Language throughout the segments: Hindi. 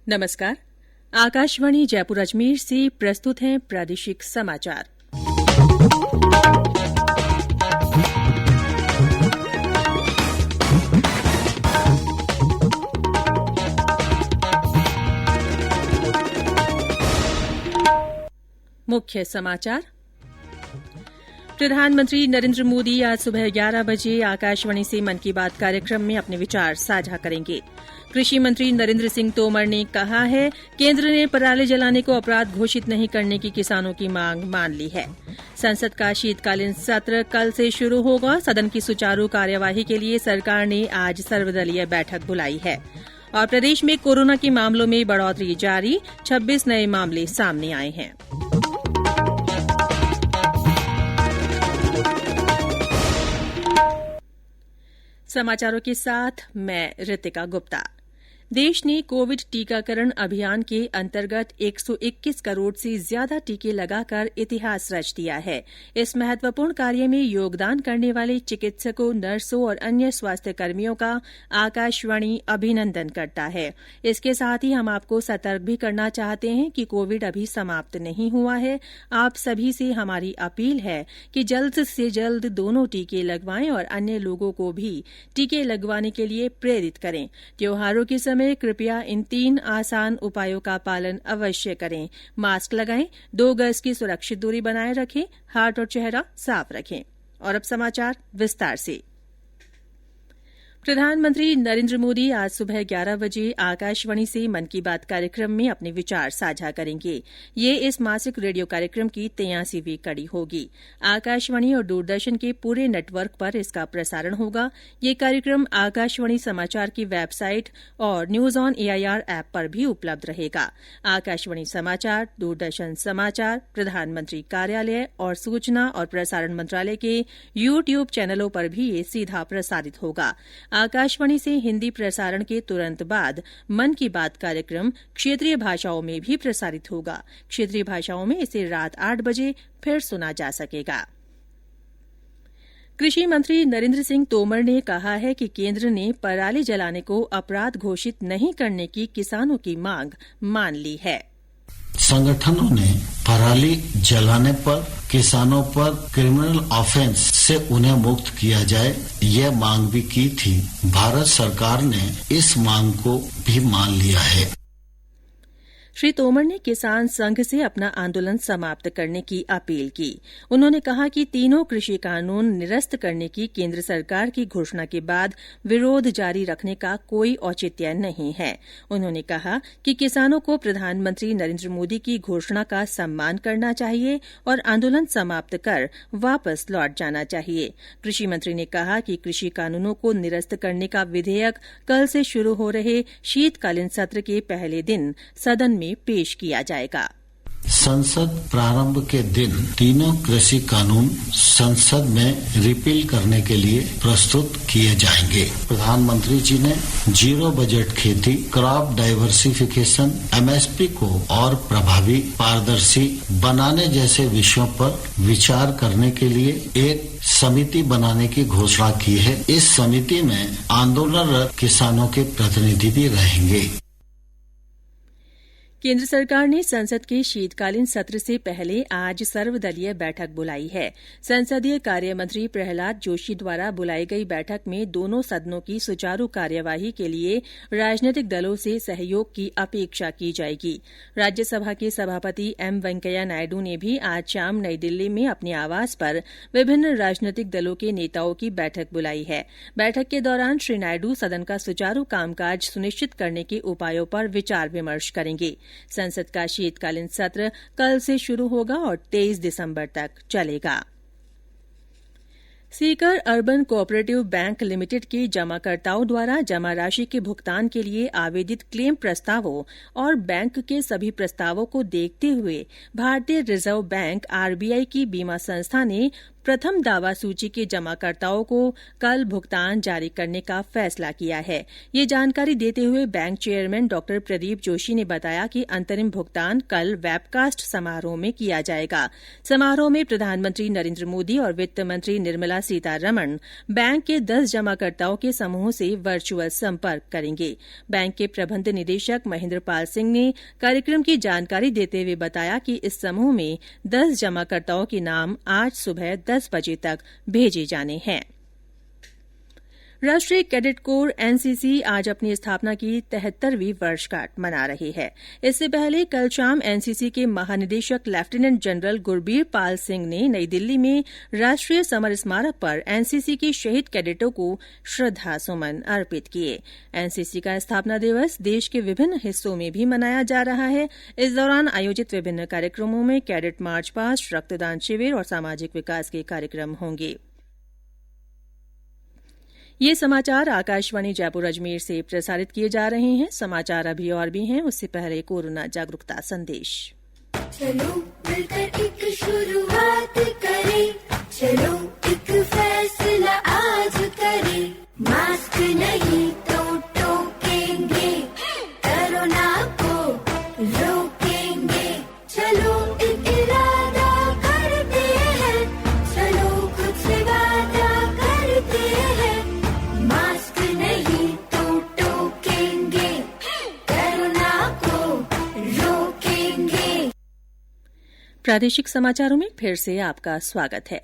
नमस्कार। आकाशवाणी जयपुर अजमेर से प्रस्तुत हैं प्रादेशिक समाचार। मुख्य समाचार। प्रधानमंत्री नरेंद्र मोदी आज सुबह 11 बजे आकाशवाणी से मन की बात कार्यक्रम में अपने विचार साझा करेंगे। कृषि मंत्री नरेंद्र सिंह तोमर ने कहा है, केंद्र ने पराली जलाने को अपराध घोषित नहीं करने की किसानों की मांग मान ली है। संसद का शीतकालीन सत्र कल से शुरू होगा। सदन की सुचारू कार्यवाही के लिए सरकार ने आज सर्वदलीय बैठक बुलाई है। और प्रदेश में कोरोना के मामलों में बढ़ोतरी जारी, 26 नए मामले सामने आए हैं। समाचारों के साथ मैं ऋतिका गुप्ता। देश ने कोविड टीकाकरण अभियान के अंतर्गत 121 करोड़ से ज्यादा टीके लगाकर इतिहास रच दिया है। इस महत्वपूर्ण कार्य में योगदान करने वाले चिकित्सकों, नर्सों और अन्य स्वास्थ्य कर्मियों का आकाशवाणी अभिनंदन करता है। इसके साथ ही हम आपको सतर्क भी करना चाहते हैं कि कोविड अभी समाप्त नहीं हुआ है। आप सभी से हमारी अपील है कि जल्द से जल्द दोनों टीके लगवाएं और अन्य लोगों को भी टीके लगवाने के लिए प्रेरित करें। त्योहारों के समय कृपया इन 3 आसान उपायों का पालन अवश्य करें। मास्क लगाएं, 2 गज की सुरक्षित दूरी बनाए रखें, हाथ और चेहरा साफ रखें। और अब समाचार विस्तार से। प्रधानमंत्री नरेंद्र मोदी आज सुबह 11 बजे आकाशवाणी से मन की बात कार्यक्रम में अपने विचार साझा करेंगे। ये इस मासिक रेडियो कार्यक्रम की 83वीं कड़ी होगी। आकाशवाणी और दूरदर्शन के पूरे नेटवर्क पर इसका प्रसारण होगा। ये कार्यक्रम आकाशवाणी समाचार की वेबसाइट और न्यूज ऑन एआईआर ऐप पर भी उपलब्ध रहेगा। आकाशवाणी समाचार, दूरदर्शन समाचार, प्रधानमंत्री कार्यालय और सूचना और प्रसारण मंत्रालय के यूट्यूब चैनलों पर भी ये सीधा प्रसारित होगा। आकाशवाणी से हिंदी प्रसारण के तुरंत बाद मन की बात कार्यक्रम क्षेत्रीय भाषाओं में भी प्रसारित होगा। क्षेत्रीय भाषाओं में इसे रात 8 बजे फिर सुना जा सकेगा। कृषि मंत्री नरेंद्र सिंह तोमर ने कहा है कि केंद्र ने पराली जलाने को अपराध घोषित नहीं करने की किसानों की मांग मान ली है। संगठनों ने पराली जलाने पर किसानों पर क्रिमिनल ऑफेंस से उन्हें मुक्त किया जाए, यह मांग भी की थी। भारत सरकार ने इस मांग को भी मान लिया है। श्री तोमर ने किसान संघ से अपना आंदोलन समाप्त करने की अपील की। उन्होंने कहा कि तीनों कृषि कानून निरस्त करने की केंद्र सरकार की घोषणा के बाद विरोध जारी रखने का कोई औचित्य नहीं है। उन्होंने कहा कि किसानों को प्रधानमंत्री नरेंद्र मोदी की घोषणा का सम्मान करना चाहिए और आंदोलन समाप्त कर वापस लौट जाना चाहिए। कृषि मंत्री ने कहा कि कृषि कानूनों को निरस्त करने का विधेयक कल से शुरू हो रहे शीतकालीन सत्र के पहले दिन सदन में पेश किया जाएगा। संसद प्रारंभ के दिन तीनों कृषि कानून संसद में रिपील करने के लिए प्रस्तुत किए जाएंगे। प्रधानमंत्री जी ने जीरो बजट खेती, क्रॉप डाइवर्सिफिकेशन, एमएसपी को और प्रभावी, पारदर्शी बनाने जैसे विषयों पर विचार करने के लिए एक समिति बनाने की घोषणा की है। इस समिति में आंदोलनरत किसानों के प्रतिनिधि भी रहेंगे। केंद्र सरकार ने संसद के शीतकालीन सत्र से पहले आज सर्वदलीय बैठक बुलाई है। संसदीय कार्य मंत्री प्रहलाद जोशी द्वारा बुलाई गई बैठक में दोनों सदनों की सुचारू कार्यवाही के लिए राजनीतिक दलों से सहयोग की अपेक्षा की जाएगी। राज्यसभा के सभापति एम वेंकैया नायडू ने भी आज शाम नई दिल्ली में अपने आवास पर विभिन्न राजनीतिक दलों के नेताओं की बैठक बुलाई है। बैठक के दौरान श्री नायडू सदन का सुचारू कामकाज सुनिश्चित करने के उपायों पर विचार विमर्श करेंगे। संसद का शीतकालीन सत्र कल से शुरू होगा और 23 दिसंबर तक चलेगा। Sikar urban cooperative bank limited के जमाकर्ताओं द्वारा जमा राशि के भुगतान के लिए आवेदित क्लेम प्रस्तावों और बैंक के सभी प्रस्तावों को देखते हुए भारतीय रिजर्व बैंक आरबीआई की बीमा संस्था ने प्रथम दावा सूची के जमाकर्ताओं को कल भुगतान जारी करने का फैसला किया है। ये जानकारी देते हुए बैंक चेयरमैन डॉ प्रदीप जोशी ने बताया कि अंतरिम भुगतान कल वेबकास्ट समारोह में किया जाएगा। समारोह में प्रधानमंत्री नरेंद्र मोदी और वित्त मंत्री निर्मला सीतारमण बैंक के 10 जमाकर्ताओं के समूह से वर्चुअल संपर्क करेंगे। बैंक के प्रबंध निदेशक महेंद्र पाल सिंह ने कार्यक्रम की जानकारी देते हुए बताया कि इस समूह में 10 जमाकर्ताओं के नाम आज सुबह 10 बजे तक भेजे जाने हैं। राष्ट्रीय कैडेट कोर एनसीसी आज अपनी स्थापना की 73वीं वर्षगांठ मना रही है। इससे पहले कल शाम एनसीसी के महानिदेशक लेफ्टिनेंट जनरल गुरबीर पाल सिंह ने नई दिल्ली में राष्ट्रीय समर स्मारक पर एनसीसी के शहीद कैडेटों को श्रद्धासुमन अर्पित किए। एनसीसी का स्थापना दिवस देश के विभिन्न हिस्सों में भी मनाया जा रहा है। इस दौरान आयोजित विभिन्न कार्यक्रमों में कैडेट मार्च पास्ट, रक्तदान शिविर और सामाजिक विकास के कार्यक्रम होंगे। ये समाचार आकाशवाणी जयपुर अजमेर से प्रसारित किए जा रहे हैं। समाचार अभी और भी हैं, उससे पहले कोरोना जागरूकता संदेश। चलो मिलकर एक शुरुआत करें, चलो एक फैसला आज करें, मास्क नहीं तो टोकेंगे, कोरोना को रोकेंगे, चलो एक इरादा करते हैं, चलो खुद से वादा करते हैं, मास्क नहीं तो टोकेंगे, कोरोना को रोकेंगे। प्रादेशिक समाचारों में फिर से आपका स्वागत है।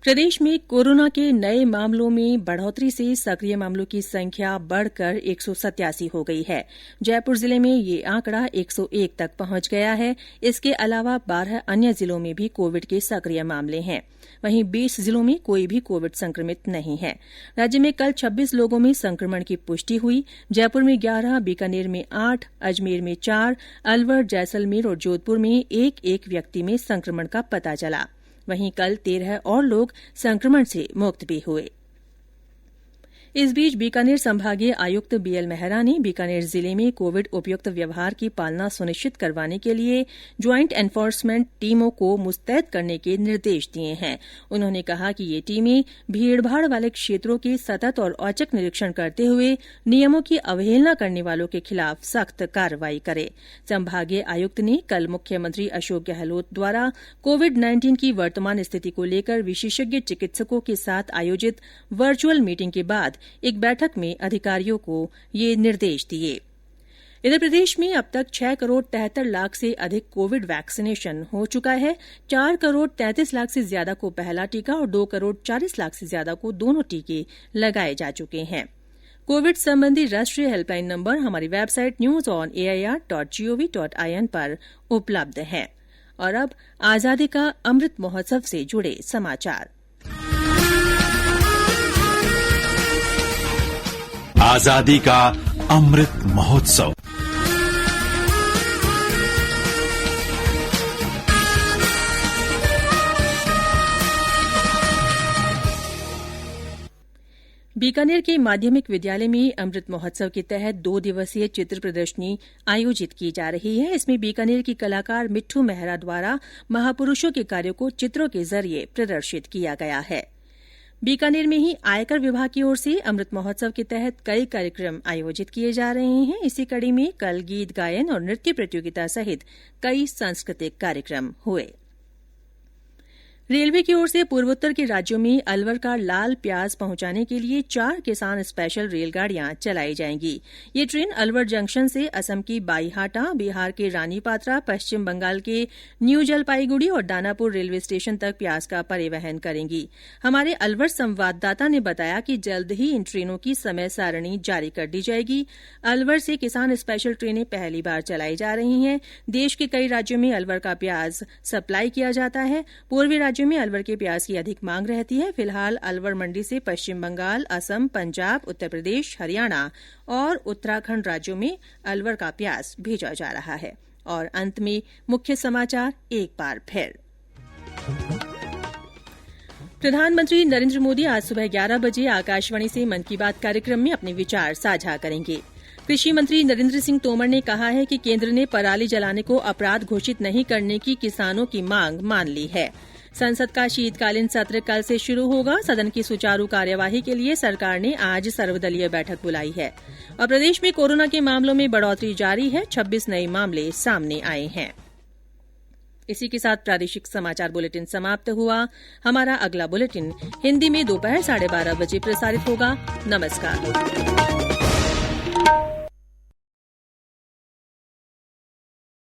प्रदेश में कोरोना के नए मामलों में बढ़ोतरी से सक्रिय मामलों की संख्या बढ़कर 187 हो गई है। जयपुर जिले में ये आंकड़ा 101 तक पहुंच गया है। इसके अलावा 12 अन्य जिलों में भी कोविड के सक्रिय मामले हैं। वहीं 20 जिलों में कोई भी कोविड संक्रमित नहीं है। राज्य में कल 26 लोगों में संक्रमण की पुष्टि हुई। जयपुर में 11, बीकानेर में 8, अजमेर में 4, अलवर, जैसलमेर और जोधपुर में एक एक व्यक्ति में संक्रमण का पता चला। वहीं कल 13 और लोग संक्रमण से मुक्त भी हुए। इस बीच बीकानेर संभागीय आयुक्त बीएल मेहरा ने बीकानेर जिले में कोविड उपयुक्त व्यवहार की पालना सुनिश्चित करवाने के लिए ज्वाइंट एनफोर्समेंट टीमों को मुस्तैद करने के निर्देश दिए हैं। उन्होंने कहा कि ये टीमें भीड़भाड़ वाले क्षेत्रों के सतत और औचक निरीक्षण करते हुए नियमों की अवहेलना करने वालों के खिलाफ सख्त कार्रवाई करे। संभागीय आयुक्त ने कल मुख्यमंत्री अशोक गहलोत द्वारा कोविड-19 की वर्तमान स्थिति को लेकर विशेषज्ञ चिकित्सकों के साथ आयोजित वर्चुअल मीटिंग के बाद एक बैठक में अधिकारियों को ये निर्देश दिए। इधर प्रदेश में अब तक 6 करोड़ 73 लाख से अधिक कोविड वैक्सीनेशन हो चुका है। 4 करोड़ 33 लाख से ज्यादा को पहला टीका और 2 करोड़ 40 लाख से ज्यादा को दोनों टीके लगाए जा चुके हैं। कोविड संबंधी राष्ट्रीय हेल्पलाइन नंबर हमारी वेबसाइट news.air.gov.in पर उपलब्ध है। और अब आजादी का अमृत महोत्सव से जुड़े समाचार। आजादी का अमृत महोत्सव। बीकानेर के माध्यमिक विद्यालय में अमृत महोत्सव के तहत 2 दिवसीय चित्र प्रदर्शनी आयोजित की जा रही है। इसमें बीकानेर की कलाकार मिट्ठू मेहरा द्वारा महापुरुषों के कार्यों को चित्रों के जरिए प्रदर्शित किया गया है। बीकानेर में ही आयकर विभाग की ओर से अमृत महोत्सव के तहत कई कार्यक्रम आयोजित किए जा रहे हैं। इसी कड़ी में कल गीत गायन और नृत्य प्रतियोगिता सहित कई सांस्कृतिक कार्यक्रम हुए। रेलवे की ओर से पूर्वोत्तर के राज्यों में अलवर का लाल प्याज पहुंचाने के लिए 4 किसान स्पेशल रेलगाड़ियां चलाई जाएंगी। ये ट्रेन अलवर जंक्शन से असम की बाईहाटा, बिहार के रानीपात्रा, पश्चिम बंगाल के न्यू जलपाईगुड़ी और दानापुर रेलवे स्टेशन तक प्याज का परिवहन करेंगी। हमारे अलवर संवाददाता ने बताया कि जल्द ही इन ट्रेनों की समय सारणी जारी कर दी जाएगी। अलवर से किसान स्पेशल ट्रेनें पहली बार चलाई जा रही हैं। देश के कई राज्यों में अलवर का प्याज सप्लाई किया जाता है। पूर्वी राज्यों में अलवर के प्याज की अधिक मांग रहती है। फिलहाल अलवर मंडी से पश्चिम बंगाल, असम, पंजाब, उत्तर प्रदेश, हरियाणा और उत्तराखंड राज्यों में अलवर का प्याज भेजा जा रहा है। और अंत में मुख्य समाचार एक बार फिर। प्रधानमंत्री नरेंद्र मोदी आज सुबह 11 बजे आकाशवाणी से मन की बात कार्यक्रम में अपने विचार साझा करेंगे। कृषि मंत्री नरेंद्र सिंह तोमर ने कहा है कि केंद्र ने पराली जलाने को अपराध घोषित नहीं करने की किसानों की मांग मान ली है। संसद का शीतकालीन सत्र कल से शुरू होगा। सदन की सुचारू कार्यवाही के लिए सरकार ने आज सर्वदलीय बैठक बुलाई है। और प्रदेश में कोरोना के मामलों में बढ़ोतरी जारी है। 26 नए मामले सामने आए हैं। इसी के साथ प्रादेशिक समाचार बुलेटिन समाप्त हुआ। हमारा अगला बुलेटिन हिंदी में दोपहर 12:30 बजे प्रसारित होगा। नमस्कार।